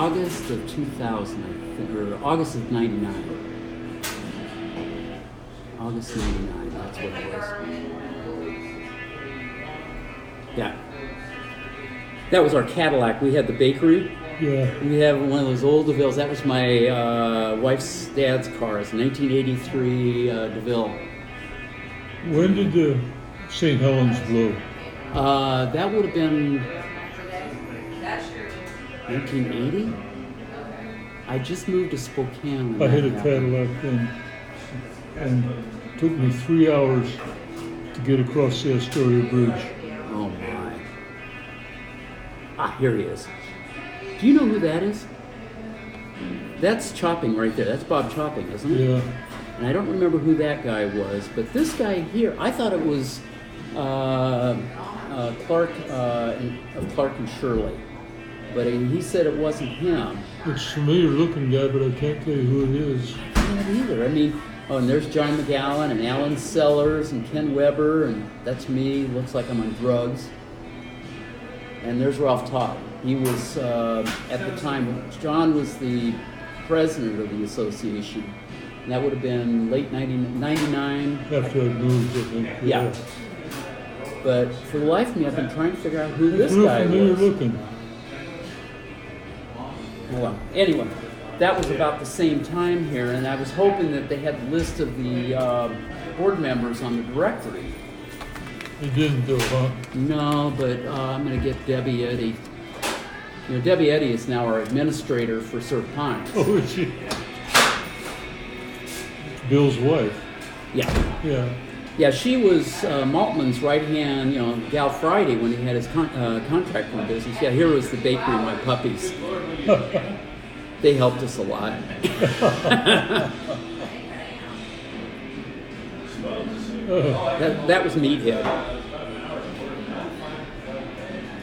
August of 2000, I think, or August of 99. August 99, that's what it was. Yeah. That was our Cadillac. We had the bakery. Yeah. We have one of those old DeVilles. That was my wife's dad's car. It's a 1983 DeVille. When did the St. Helens blow? That would have been 1980. I just moved to Spokane. When I had a that happened. Cadillac then, and it took me 3 hours to get across the Astoria Bridge. Oh my. Ah, here he is. Do you know who that is? That's Chopping right there. That's Bob Chopping, isn't it? Yeah. And I don't remember who that guy was, but this guy here, I thought it was Clark of Clark and Shirley, but he said it wasn't him. It's a familiar looking guy, but I can't tell you who it is. I can't either. I mean, oh, and there's John McGowan and Alan Sellers and Ken Weber, and that's me. Looks like I'm on drugs. And there's Ralph Todd. He was, at the time, John was the president of the association. And that would have been late 99. After I moved, I think. Yeah. But for the life of me, I've been trying to figure out who this Real guy familiar was. looking. Well, anyway, that was about the same time here, and I was hoping that they had the list of the board members on the directory. He didn't do it, huh? No, but I'm going to get Debbie Eddy. You know, Debbie Eddy is now our administrator for Surf Pines. Oh, is she? Bill's wife. Yeah. Yeah. Yeah, she was Maltman's right-hand, Gal Friday when he had his contracting business. Yeah, here was the bakery, my puppies. They helped us a lot. that was Meathead.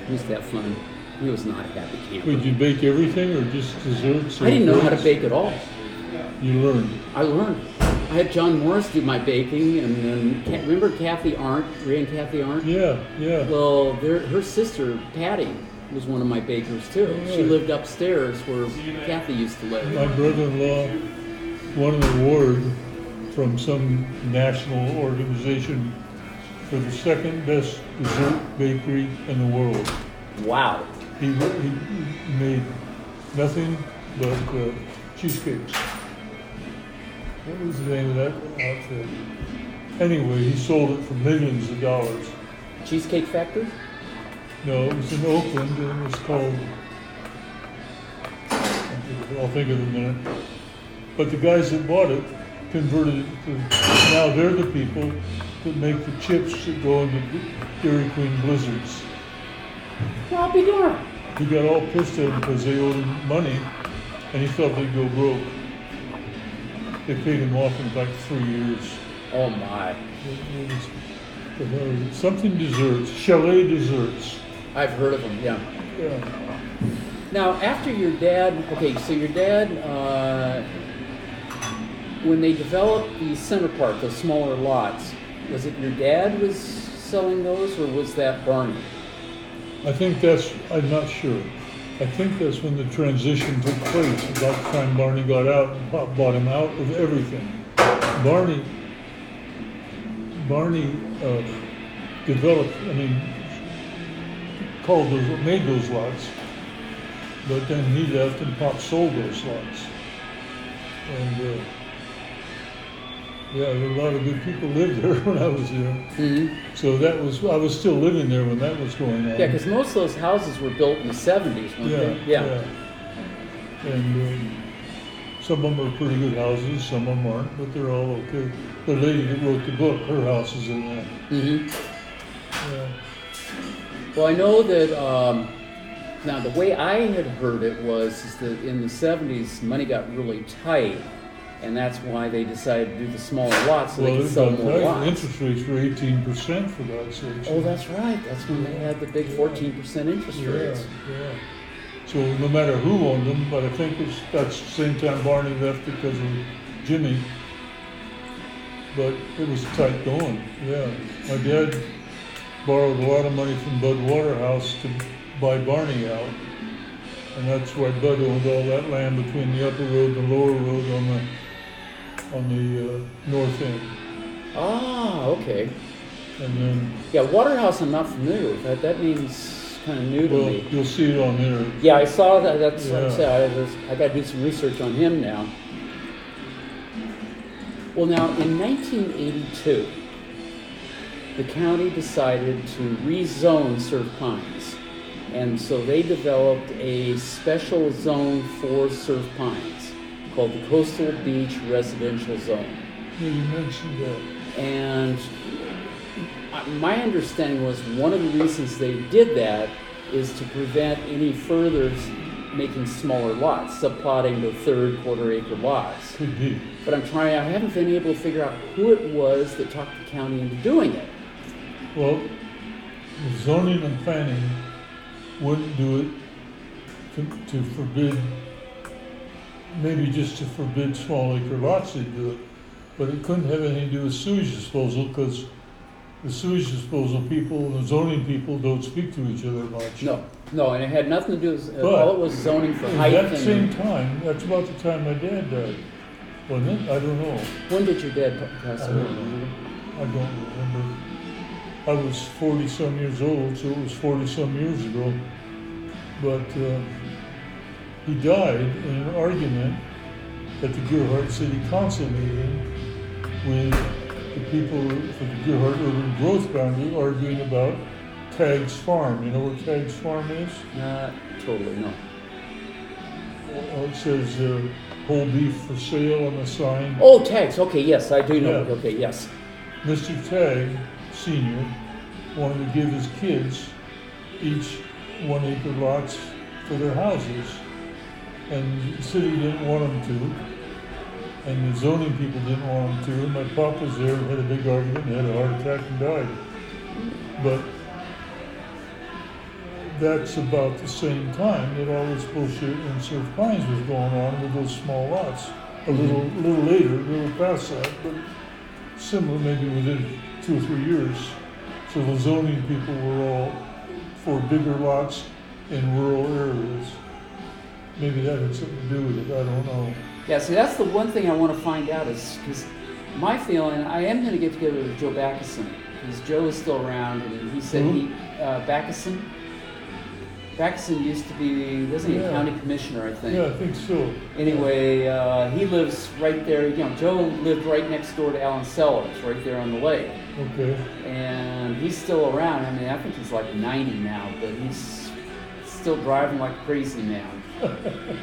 He used to have fun. He was not a happy camper. Would you bake everything or just desserts? I didn't know how to bake at all. You learned. I learned. I had John Morris do my baking, and then remember Kathy Arndt, Ray and Kathy Arndt? Yeah, yeah. Well, her sister Patty was one of my bakers too. She lived upstairs where Kathy used to live. My brother-in-law won an award from some national organization for the second best dessert bakery in the world. Wow. He made nothing but cheesecakes. What was the name of that outfit? Anyway, he sold it for millions of dollars. Cheesecake Factory? No, it was in Oakland, and it was called, I'll think of it in a minute. But the guys that bought it converted it to, now they're the people that make the chips that go in the Dairy Queen Blizzards. Well, I'll be darned. He got all pissed at them because they owed him money, and he thought they'd go broke. They paid him off in like 3 years. Oh my. It was something desserts, chalet desserts. I've heard of them, yeah. Yeah. Now, after your dad, so your dad, when they developed the Center Park, those smaller lots, was it your dad was selling those, or was that Barney? I think I'm not sure. I think that's when the transition took place, about the time Barney got out and bought him out of everything. Barney developed, made those lots, but then he left and Pop sold those lots. And a lot of good people lived there when I was there. Mm-hmm. So I was still living there when that was going on. Yeah, because most of those houses were built in the 70s, weren't they? Yeah. And some of them are pretty good houses, some of them aren't, but they're all okay. The lady that wrote the book, her house is in there. Mm-hmm. Yeah. Well, I know that, now the way I had heard it is that in the 70s, money got really tight, and that's why they decided to do the smaller lots so they could sell more lots. Interest rates were 18% for God's sakes. Oh, that's right. That's when they had the big 14% interest rates. Yeah. So no matter who owned them, but I think that's the same time Barney left because of Jimmy. But it was tight going, yeah. My dad borrowed a lot of money from Bud Waterhouse to buy Barney out. And that's why Bud owned all that land between the upper road and the lower road on the north end. Ah, okay. And then, Yeah, Waterhouse I'm not familiar with. That name's kind of new to well, me. you'll see it on there. Yeah, I saw that. That's what I Yeah. said. I got to do some research on him now. Well, now in 1982, the county decided to rezone Surf Pines, and so they developed a special zone for Surf Pines called the Coastal Beach Residential Zone. Yeah, you mentioned that. And my understanding was one of the reasons they did that is to prevent any further making smaller lots, subplotting to third, quarter acre lots. Could be. But I haven't been able to figure out who it was that talked the county into doing it. Well, the zoning and planning wouldn't do it to forbid, maybe just to forbid small acre lots, they'd do it. But it couldn't have anything to do with sewage disposal, because the sewage disposal people and the zoning people don't speak to each other much. No, and it had nothing to do with, But all it was zoning for height at that same and... time, that's about the time my dad died, wasn't it? I don't know. When did your dad pass I away? don't remember. I was 40-some years old, so it was 40-some years ago. But he died in an argument at the Gerhardt City Council meeting with the people for the Gerhardt Urban Growth Boundary arguing about Tagg's Farm. You know where Tagg's Farm is? Not totally, no. It says whole beef for sale on the sign. Oh, tags, okay, yes, I do know. Yeah. Okay, yes. Mr. Tagg, Sr., wanted to give his kids each 1 acre lots for their houses. And the city didn't want them to, and the zoning people didn't want them to, and my pop was there and had a big argument and had a heart attack and died. But that's about the same time that all this bullshit in Surf Pines was going on with those small lots. A little later, a little past that, but similar, maybe within 2 or 3 years. So the zoning people were all for bigger lots in rural areas. Maybe that had something to do with it, I don't know. Yeah, see, that's the one thing I want to find out is, because my feeling, I am going to get together with Joe Backeson, because Joe is still around, and he said Backeson used to be, wasn't he a county commissioner, I think? Yeah, I think so. Anyway, he lives right there, Joe lived right next door to Alan Sellers, right there on the lake. Okay. And he's still around. I mean, I think he's like 90 now, but he's still driving like a crazy man.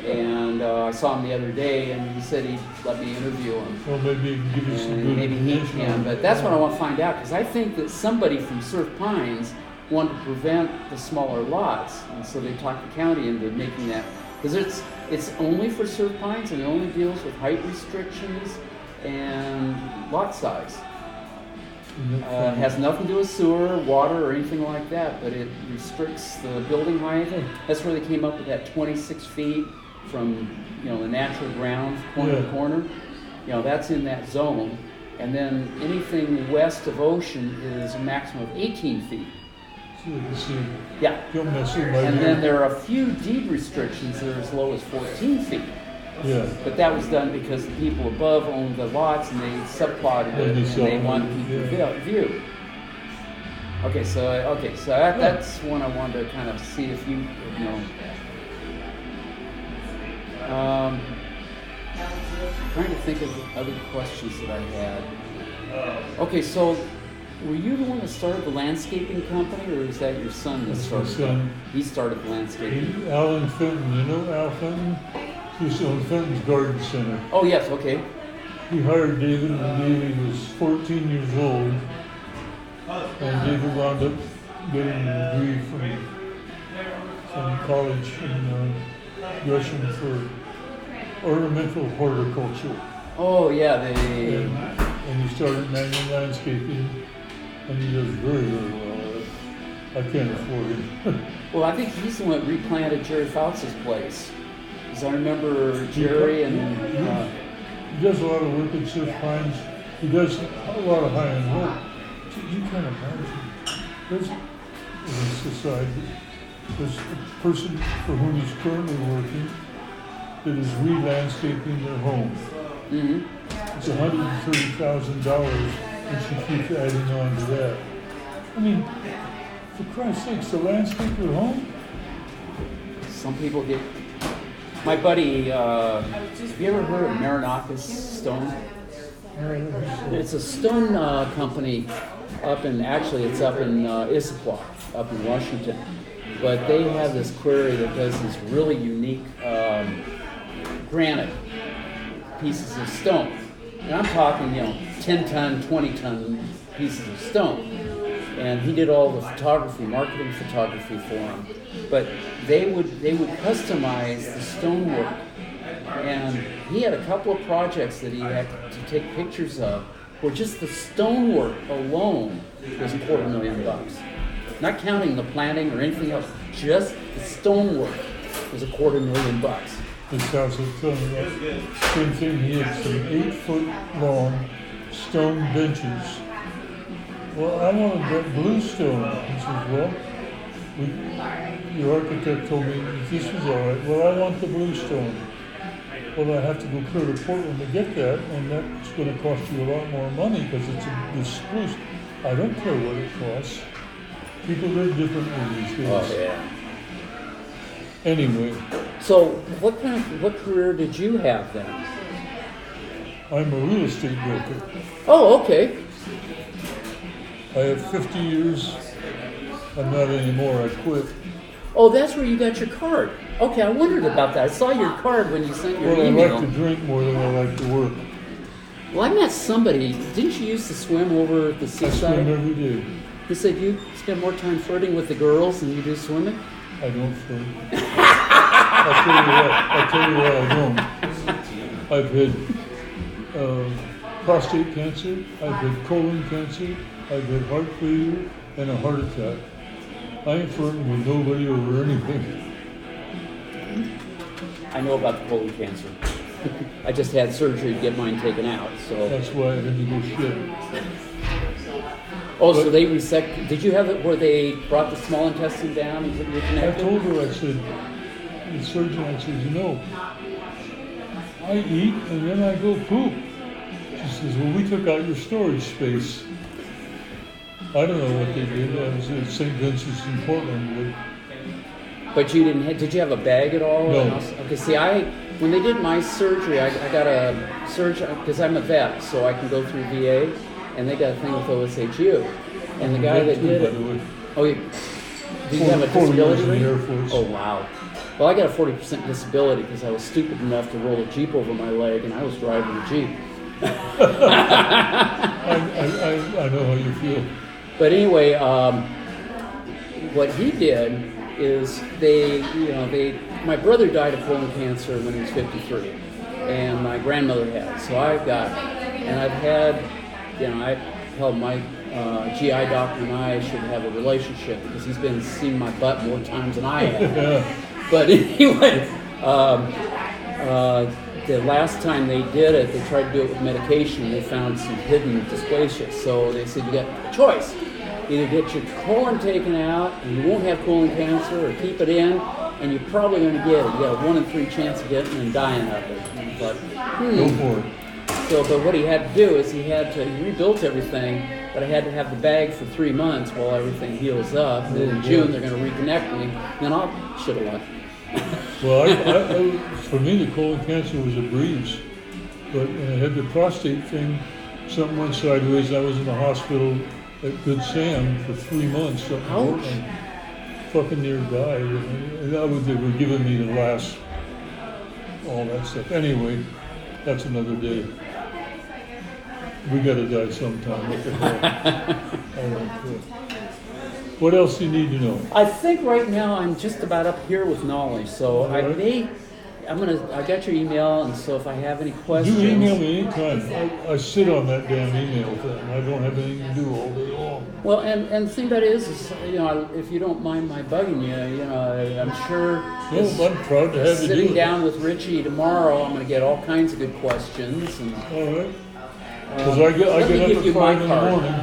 And I saw him the other day, and he said he'd let me interview him. Well, maybe he can give you some And good maybe he information can, on but it. that's what I want to find out, because I think that somebody from Surf Pines wanted to prevent the smaller lots, and so they talked the county into making that, because it's only for Surf Pines, and it only deals with height restrictions and lot size. It has nothing to do with sewer, water, or anything like that, but it restricts the building height. That's where they came up with that 26 feet from, the natural ground, corner to corner. That's in that zone. And then anything west of Ocean is a maximum of 18 feet. Yeah. Don't mess with my And then there are a few deed restrictions that are as low as 14 feet. Yeah. But that was done because the people above owned the lots and they subplotted it and they wanted to keep the view. Okay, so that's one I wanted to kind of see if you know. Trying to think of other questions that I had. Okay, so were you the one that started the landscaping company, or is that your son that started? My son. He started the landscaping. Alan Fenton, you know Al Fenton? He used to own Fenton's Garden Center. Oh yes, okay. He hired David when David was 14 years old, and David wound up getting a degree from college in Gresham for ornamental horticulture. Oh yeah, And he started Manion Landscaping, and he does very, very well at it. I can't afford him. Well, I think he's the one that replanted Jerry Fouts' place. Because I remember Jerry and... he does a lot of work at Surf Pines. He does a lot of high-end work. You can't imagine. There's a society. There's a person for whom he's currently working that is re-landscaping their home. Mm-hmm. It's $130,000, and she keeps adding on to that. I mean, for Christ's sakes, to landscape your home? Some people get. My buddy, have you ever heard of Marinakis Stone? It's a stone company it's up in Issaquah, up in Washington. But they have this quarry that does this really unique granite pieces of stone. And I'm talking, 10-ton, 20-ton pieces of stone. And he did all the photography, marketing photography for them. But they would customize the stonework. And he had a couple of projects that he had to take pictures of where just the stonework alone was $250,000. Not counting the planting or anything else, just the stonework was $250,000. This house is telling me same thing. He had some 8-foot long stone benches. Well, I wanted that blue stone. He says, well, your architect told me this was all right. Well, I want the blue stone. Well, I have to go clear to Portland to get that, and that's going to cost you a lot more money because it's the spruce. I don't care what it costs. People live differently these days. Oh, yeah. Anyway. So, what career did you have then? I'm a real estate broker. Oh, okay. I have 50 years. I'm not anymore. I quit. Oh, that's where you got your card. Okay, I wondered about that. I saw your card when you sent your email. Well, I like to drink more than I like to work. Well, I met somebody. Didn't you used to swim over at the seaside? I swim every day. He said you spend more time flirting with the girls than you do swimming? I don't flirt. I'll tell you what I don't. I've had prostate cancer, I've had colon cancer, I've had heart failure, and a heart attack. I ain't flirting with nobody over anything. I know about the colon cancer. I just had surgery to get mine taken out, so. That's why I had to go shit. Oh, so they resect. Did you have it where they brought the small intestine down and reconnected? I told her, I said, the surgeon, I said, I eat and then I go poop. She says, well, we took out your storage space. I don't know what they did. I was at St. Vincent's in Portland. But you didn't have, did you have a bag at all? No. Okay, see, when they did my surgery, I got a surgery, because I'm a vet, so I can go through VA, and they got a thing with OSHU. And the guy that did it, oh, do you have a disability rate? Oh, wow. Well, I got a 40% disability because I was stupid enough to roll a Jeep over my leg, and I was driving a Jeep. I know how you feel. But anyway, what he did is my brother died of colon cancer when he was 53, and my grandmother had. So I've had, I told my GI doctor and I should have a relationship because he's been seeing my butt more times than I have. But anyway, the last time they did it, they tried to do it with medication. They found some hidden dysplasia. So they said, you got a choice. Either get your colon taken out and you won't have colon cancer, or keep it in and you're probably going to get it. You got a 1 in 3 chance of getting it and dying of it. And I thought, Go for it. So, but what he had to do is he rebuilt everything, but I had to have the bag for 3 months while everything heals up. And then in June they're going to reconnect me, and then I'll should have won. Well, for me, the colon cancer was a breeze. But when I had the prostate thing, something went sideways. I was in the hospital at Good Sam for 3 months. Ouch. Fucking near died. And they were giving me the last, all that stuff. Anyway, that's another day. We gotta die sometime. What the hell? I don't care. What else do you need to know? I think right now I'm just about up here with knowledge, so right. I got your email, and so if I have any questions. You email me anytime. I sit on that damn email thing. I don't have anything to do all day long. Well, and the thing about it is, if you don't mind my bugging you, I'm sure. No, I'm proud to have you do it. Sitting down with Richie tomorrow, I'm going to get all kinds of good questions. And, all right. Because I get up at 5 in the morning.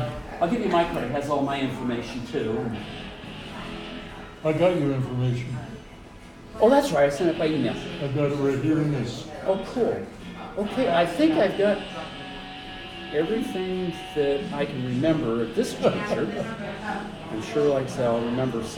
I'll give you my card. It has all my information too. I got your information. Oh, that's right. I sent it by email. I've got it right here in this. Oh, cool. Okay, I think I've got everything that I can remember at this juncture. I'm sure, like I said, I'll remember some.